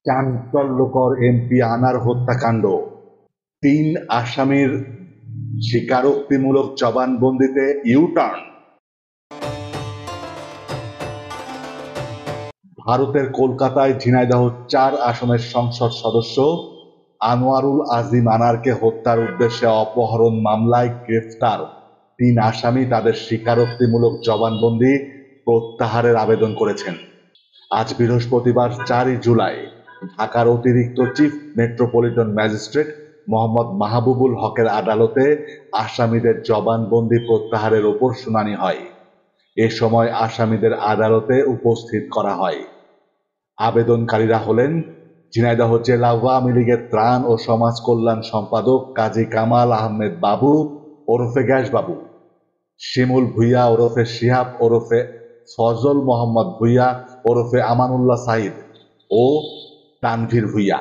চাঞ্চল্যকর এমপি আনার হত্যাকাণ্ড, ৩ আসামির স্বীকারোক্তিমূলক জবানবন্দিতে ইউ-টার্ন। ভারতের কলকাতায় ঝিনাইদহ ৪ আসনের সংসদ সদস্য আনোয়ারুল আজিম আনারকে হত্যার উদ্দেশ্যে অপহরণ মামলায় গ্রেফতার ৩ আসামি তাদের স্বীকারোক্তিমূলক জবানবন্দি প্রত্যাহারের আবেদন করেছেন। আজ বৃহস্পতিবার ৪ জুলাই ঢাকার অতিরিক্ত chief metropolitan magistrate Mohammad Mahbubul হকের আদালতে আসামিদের জবানবন্দি প্রত্যাহারের ওপর শুনানি হয়। এ সময় আসামিদের আদালতে উপস্থিত করা হয়। আবেদনকারীরা হলেন ঝিনাইদহ জেলা আওয়ামী লীগের ত্রাণ ও সমাজ কল্যাণ সম্পাদক কাজী কামাল আহমেদ বাবু ওরফে গ্যাস বাবু, শিমুল ভূঁইয়া ওরফে শিহাব ওরফে ফজল মোহাম্মদ ভূঁইয়া ওরফে আমানুল্লাহ সাইদ ও তানভীর ভূঁইয়া।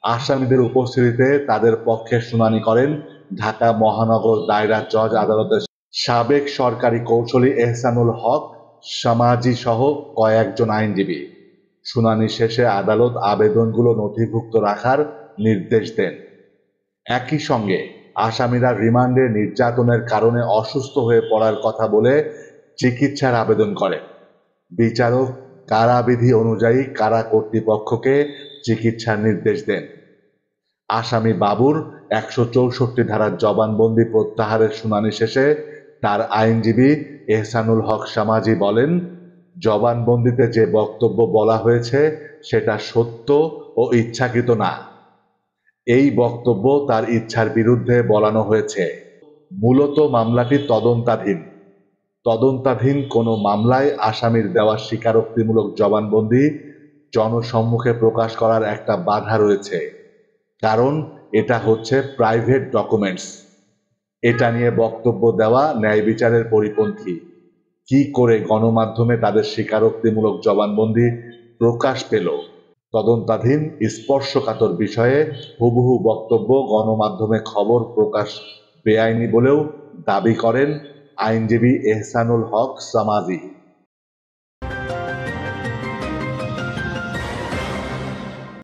আসামিদের উপস্থিতিতে তাদের পক্ষে শুনানি করেন ঢাকা মহানগর দায়রা জজ আদালতের সাবেক সরকারি কৌঁসুলি এহসানুল হক সামাজি সহ কয়েকজন আইনজীবী। শুনানি শেষে আদালত আবেদনগুলো নথিভুক্ত রাখার নির্দেশ দেন। একই সঙ্গে আসামিরা রিমান্ডে নির্যাতনের কারণে অসুস্থ হয়ে পড়ার কথা বলে চিকিৎসার আবেদন করেন। বিচারক কারাবিধি অনুযায়ী কারা কর্তৃপক্ষকে চিকিৎসার নির্দেশ দেন। আসামি বাবুর ১৬৪ ধারার জবানবন্দি প্রত্যাহারের শুনানি শেষে তার আইনজীবী এহসানুল হক সামাজি বলেন, জবানবন্দিতে যে বক্তব্য বলা হয়েছে সেটা সত্য ও ইচ্ছাকৃত না। এই বক্তব্য তার ইচ্ছার বিরুদ্ধে বলানো হয়েছে। মূলত মামলাটি তদন্তাধীন কোনো মামলায় আসামির দেওয়া স্বীকারোক্তিমূলক জবানবন্দি জনসম্মুখে প্রকাশ করার একটা বাধা রয়েছে, কারণ এটা হচ্ছে প্রাইভেট ডকুমেন্টস। এটা নিয়ে বক্তব্য দেওয়া ন্যায় বিচারের পরিপন্থী। কি করে গণমাধ্যমে তাদের স্বীকারোক্তিমূলক জবানবন্দি প্রকাশ পেল? তদন্তাধীন স্পর্শকাতর বিষয়ে হুবহু বক্তব্য গণমাধ্যমে খবর প্রকাশ বেআইনি বলেও দাবি করেন আইনজীবী এহসানুল হক সামাজি।